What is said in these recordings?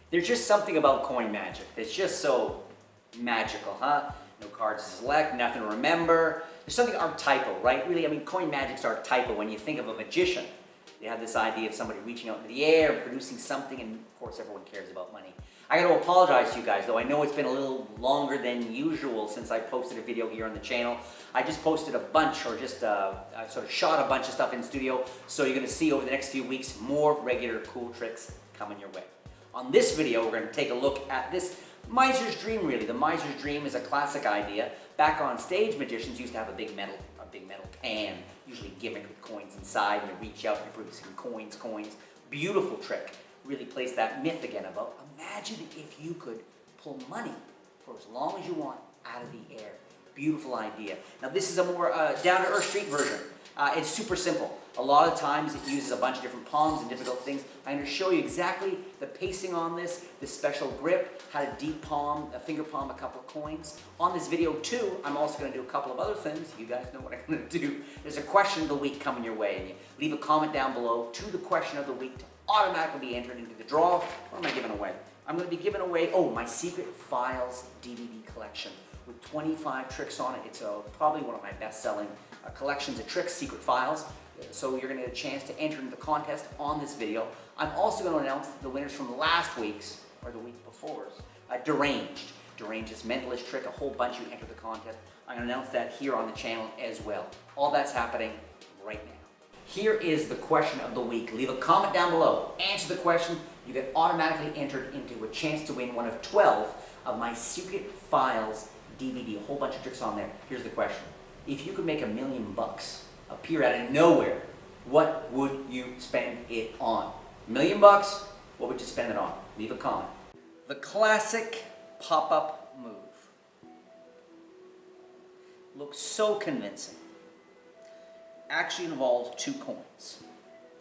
There's just something about coin magic that's just so magical, huh? No cards to select, nothing to remember. There's something archetypal, right? Really, I mean, coin magic's archetypal. When you think of a magician, they have this idea of somebody reaching out into the air, producing something, and of course everyone cares about money. I got to apologize to you guys, though. I know it's been a little longer than usual since I posted a video here on the channel. I just posted a bunch, or just I sort of shot a bunch of stuff in studio, so you're going to see over the next few weeks more regular cool tricks coming your way. On this video, we're going to take a look at this miser's dream, really. The miser's dream is a classic idea. Back on stage, magicians used to have a big metal pan, usually gimmicked with coins inside, and you reach out and you're producing coins. Beautiful trick. Really plays that myth again about imagine if you could pull money for as long as you want out of the air. Beautiful idea. Now this is a more down-to-earth street version. It's super simple. A lot of times it uses a bunch of different palms and difficult things. I'm going to show you exactly the pacing on this special grip, how to deep palm, finger palm a couple of coins. On this video too, I'm also going to do a couple of other things. You guys know what I'm going to do. There's a question of the week coming your way, and you leave a comment down below to the question of the week to automatically be entered into the draw. What am I giving away? I'm going to be giving away, my Secret Files DVD collection with 25 tricks on it. It's probably one of my best-selling collections of tricks, Secret Files. So you're going to get a chance to enter into the contest on this video. I'm also going to announce the winners from last week's, or the week before's, Deranged. Deranged is mentalist trick, a whole bunch you enter the contest. I'm going to announce that here on the channel as well. All that's happening right now. Here is the question of the week. Leave a comment down below. Answer the question. You get automatically entered into a chance to win one of 12 of my Secret Files DVD. A whole bunch of tricks on there. Here's the question. If you could make $1 million appear out of nowhere, what would you spend it on? $1 million, what would you spend it on? Leave a comment. The classic pop-up move. Looks so convincing. Actually involves 2 coins.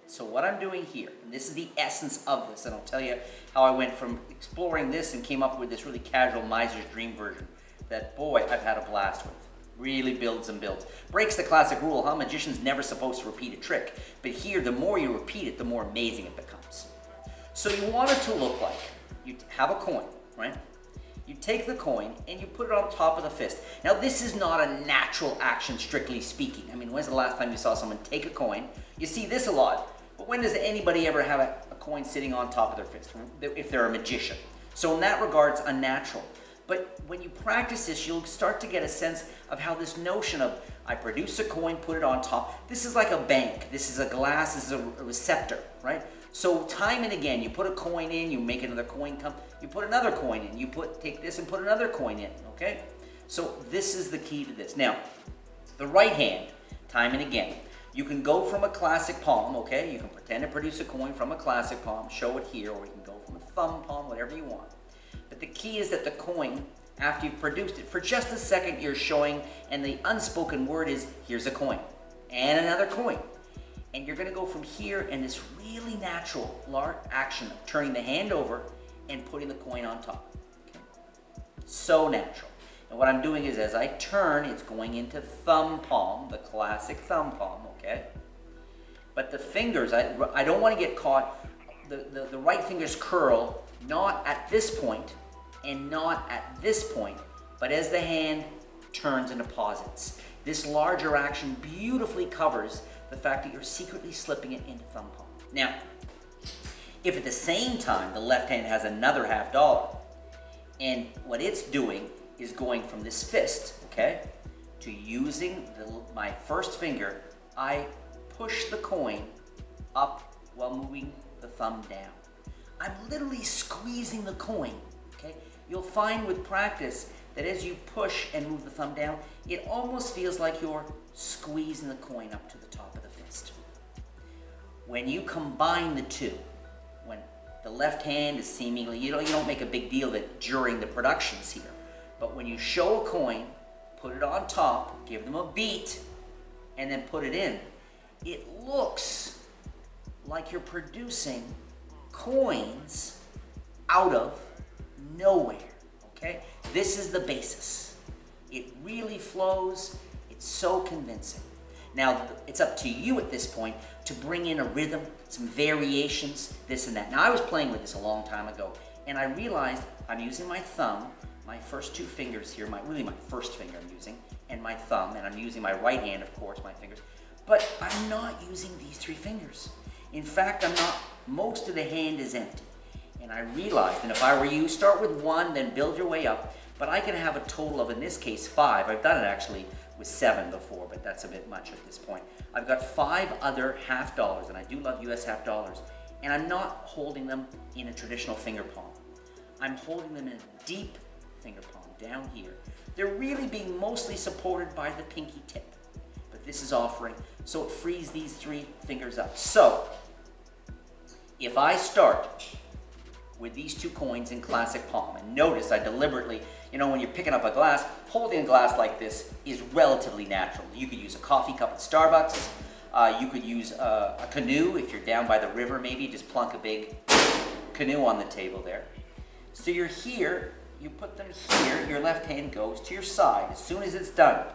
So what I'm doing here, and this is the essence of this, and I'll tell you how I went from exploring this and came up with this really casual miser's dream version that, boy, I've had a blast with. Really builds and builds. Breaks the classic rule, huh? Magician's never supposed to repeat a trick. But here, the more you repeat it, the more amazing it becomes. So you want it to look like, you have a coin, right? You take the coin and you put it on top of the fist. Now this is not a natural action, strictly speaking. I mean, when's the last time you saw someone take a coin? You see this a lot. But when does anybody ever have a coin sitting on top of their fist, if they're a magician? So in that regard, it's unnatural. But when you practice this, you'll start to get a sense of how this notion of, I produce a coin, put it on top. This is like a bank. This is a glass. This is a receptor, right? So time and again, you put a coin in, you make another coin come. You put another coin in. You take this and put another coin in, okay? So this is the key to this. Now, the right hand, time and again, you can go from a classic palm, okay? You can pretend to produce a coin from a classic palm, show it here, or you can go from a thumb palm, whatever you want. But the key is that the coin, after you've produced it, for just a second you're showing, and the unspoken word is, here's a coin, and another coin. And you're going to go from here in this really natural large action of turning the hand over and putting the coin on top. Okay? So natural. And what I'm doing is as I turn, it's going into thumb palm, the classic thumb palm, okay? But the fingers, I don't want to get caught, the right fingers curl not at this point and not at this point, but as the hand turns and deposits. This larger action beautifully covers the fact that you're secretly slipping it into thumb palm. Now, if at the same time the left hand has another $50, and what it's doing is going from this fist, okay, to using my first finger, I push the coin up while moving the thumb down. I'm literally squeezing the coin, okay? You'll find with practice that as you push and move the thumb down, it almost feels like you're squeezing the coin up to the top of the fist. When you combine the two, when the left hand is seemingly, you don't make a big deal that during the productions here, but when you show a coin, put it on top, give them a beat, and then put it in, it looks like you're producing coins out of nowhere, okay? This is the basis. It really flows. It's so convincing. Now, it's up to you at this point to bring in a rhythm, some variations, this and that. Now, I was playing with this a long time ago, and I realized I'm using my thumb, my first two fingers here, my first finger I'm using, and my thumb, and I'm using my right hand, of course, my fingers, but I'm not using these three fingers. In fact, most of the hand is empty. And I realized, and if I were you, start with one, then build your way up, but I can have a total of, in this case, 5. I've done it actually with 7 before, but that's a bit much at this point. I've got 5 other half dollars, and I do love US half dollars, and I'm not holding them in a traditional finger palm. I'm holding them in a deep finger palm down here. They're really being mostly supported by the pinky tip, but this is offering, so it frees these 3 fingers up. So, if I start with these 2 coins in classic palm, and notice I deliberately, when you're picking up a glass, holding a glass like this is relatively natural. You could use a coffee cup at Starbucks. You could use a canoe if you're down by the river, maybe just plunk a big canoe on the table there. So you're here, you put them here, your left hand goes to your side. As soon as it's done,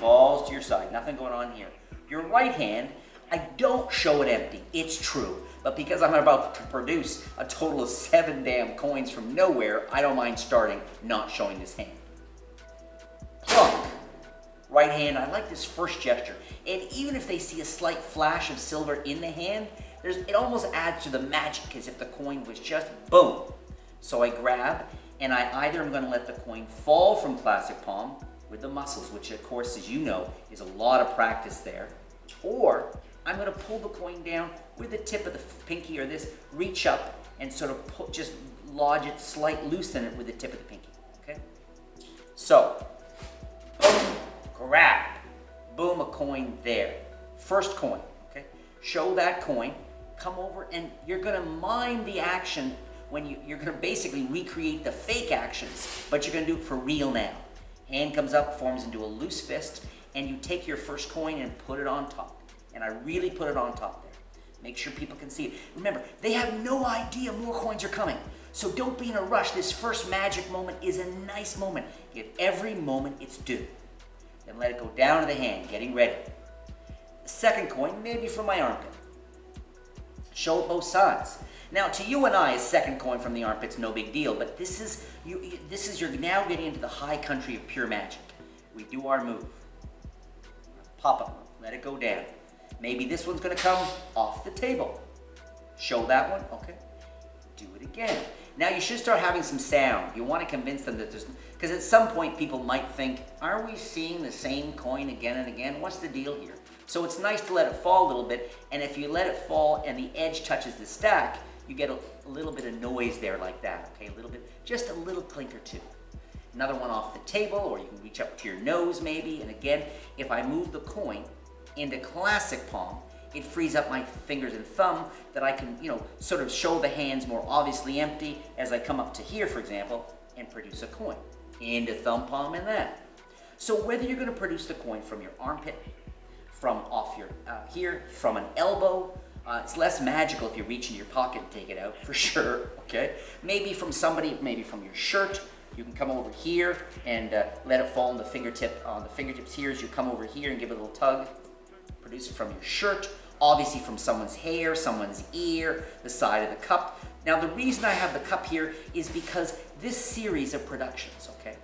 falls to your side, nothing going on here. Your right hand, I don't show it empty, it's true, but because I'm about to produce a total of 7 damn coins from nowhere, I don't mind starting not showing this hand. Plunk. Right hand, I like this first gesture, and even if they see a slight flash of silver in the hand, it almost adds to the magic as if the coin was just boom. So I grab, and I either am going to let the coin fall from classic palm with the muscles, which of course, as you know, is a lot of practice there, or I'm going to pull the coin down with the tip of the pinky or this, reach up and sort of just lodge it, loosen it with the tip of the pinky, okay? So, boom, grab, boom, a coin there. First coin, okay? Show that coin, come over, and you're going to mime the action when you're going to basically recreate the fake actions, but you're going to do it for real now. Hand comes up, forms into a loose fist, and you take your first coin and put it on top. And I really put it on top there. Make sure people can see it. Remember, they have no idea more coins are coming. So don't be in a rush. This first magic moment is a nice moment. Give every moment its due. Then let it go down to the hand, getting ready. The second coin, maybe from my armpit. Show it both sides. Now, to you and I, a second coin from the armpit's no big deal, but you're now getting into the high country of pure magic. We do our move. Pop up, let it go down. Maybe this one's going to come off the table. Show that one, okay. Do it again. Now you should start having some sound. You want to convince them that because at some point people might think, are we seeing the same coin again and again? What's the deal here? So it's nice to let it fall a little bit, and if you let it fall and the edge touches the stack, you get a little bit of noise there like that, okay? Just a little clink or two. Another one off the table, or you can reach up to your nose maybe, and again, if I move the coin into classic palm, it frees up my fingers and thumb that I can, sort of show the hands more obviously empty as I come up to here, for example, and produce a coin. Into thumb palm and that. So whether you're going to produce the coin from your armpit, from off your, here, from an elbow, it's less magical if you reach in your pocket and take it out, for sure, okay? Maybe from somebody, maybe from your shirt. You can come over here and let it fall on the fingertips here as you come over here and give it a little tug. Produce it from your shirt, obviously from someone's hair, someone's ear, the side of the cup. Now the reason I have the cup here is because this series of productions, okay?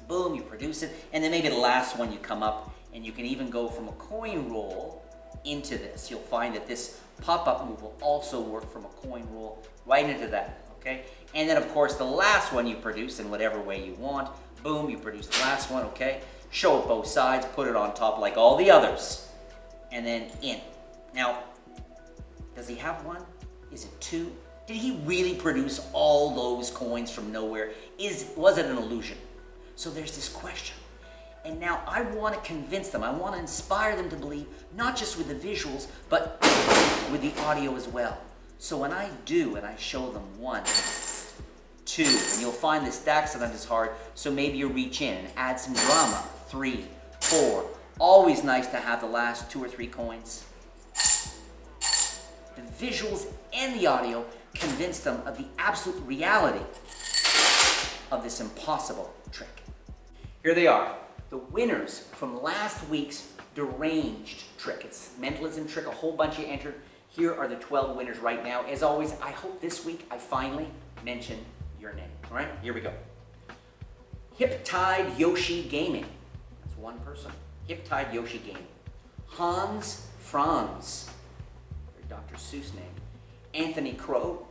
Boom, you produce it, and then maybe the last one you come up, and you can even go from a coin roll into this. You'll find that this pop-up move will also work from a coin roll right into that, okay? And then of course the last one you produce in whatever way you want. Boom, you produce the last one, okay? Show it both sides, put it on top like all the others. and then in. Now, does he have one? Is it two? Did he really produce all those coins from nowhere? Was it an illusion? So there's this question. And now I want to convince them, I want to inspire them to believe, not just with the visuals, but with the audio as well. So when I do, and I show them 1, 2, and you'll find the stack sometimes is hard, so maybe you reach in and add some drama. 3, 4. Always nice to have the last 2 or 3 coins. The visuals and the audio convince them of the absolute reality of this impossible trick. Here they are, the winners from last week's deranged trick. It's mentalism trick, a whole bunch you entered. Here are the 12 winners right now. As always, I hope this week I finally mention your name. All right, here we go. Hip-Tide Yoshi Gaming. That's one person. Hip-Tide Yoshi Gaming. Hans Franz. Their Dr. Seuss name. Anthony Crow.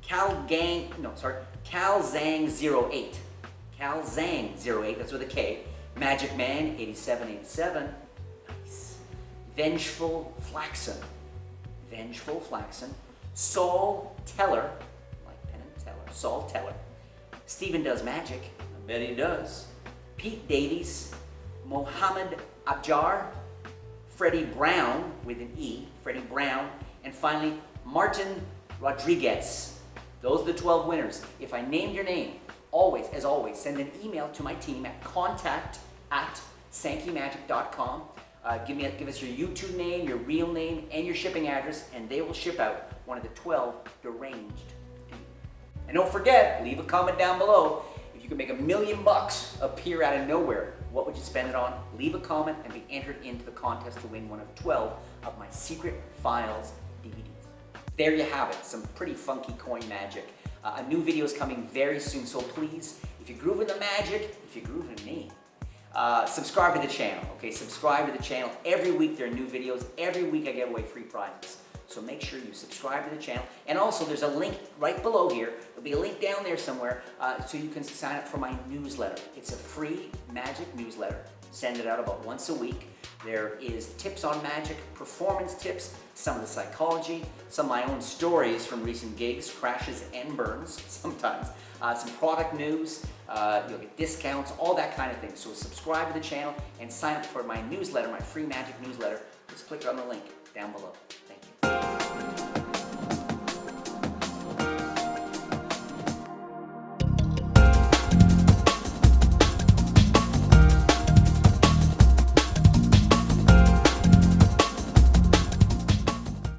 Calzang08. Calzang08, that's with a K. Magic Man 8787. Nice. Vengeful Flaxen. Vengeful Flaxen. Saul Teller, like Penn and Teller. Saul Teller. Stephen Does Magic. I bet he does. Pete Davies. Mohammed Abjar. Freddie Brown with an E. Freddie Brown. And finally, Martin Rodriguez. Those are the 12 winners. If I named your name, always, as always, send an email to my team at contact@sankeymagic.com. Give us your YouTube name, your real name, and your shipping address, and they will ship out one of the 12 deranged to you. And don't forget, leave a comment down below. If you could make $1 million appear out of nowhere, what would you spend it on? Leave a comment and be entered into the contest to win one of 12 of my Secret Files DVDs. There you have it, some pretty funky coin magic. A new video is coming very soon, so please, if you groove in the magic, if you groove in me, subscribe to the channel, okay? Subscribe to the channel. Every week there are new videos. Every week I give away free prizes. So make sure you subscribe to the channel. And also there's a link right below here. There'll be a link down there somewhere so you can sign up for my newsletter. It's a free magic newsletter. Send it out about once a week. There is tips on magic, performance tips, some of the psychology, some of my own stories from recent gigs, crashes and burns sometimes, some product news, you'll get discounts, all that kind of thing. So subscribe to the channel and sign up for my newsletter, my free magic newsletter. Just click on the link down below. Thank you.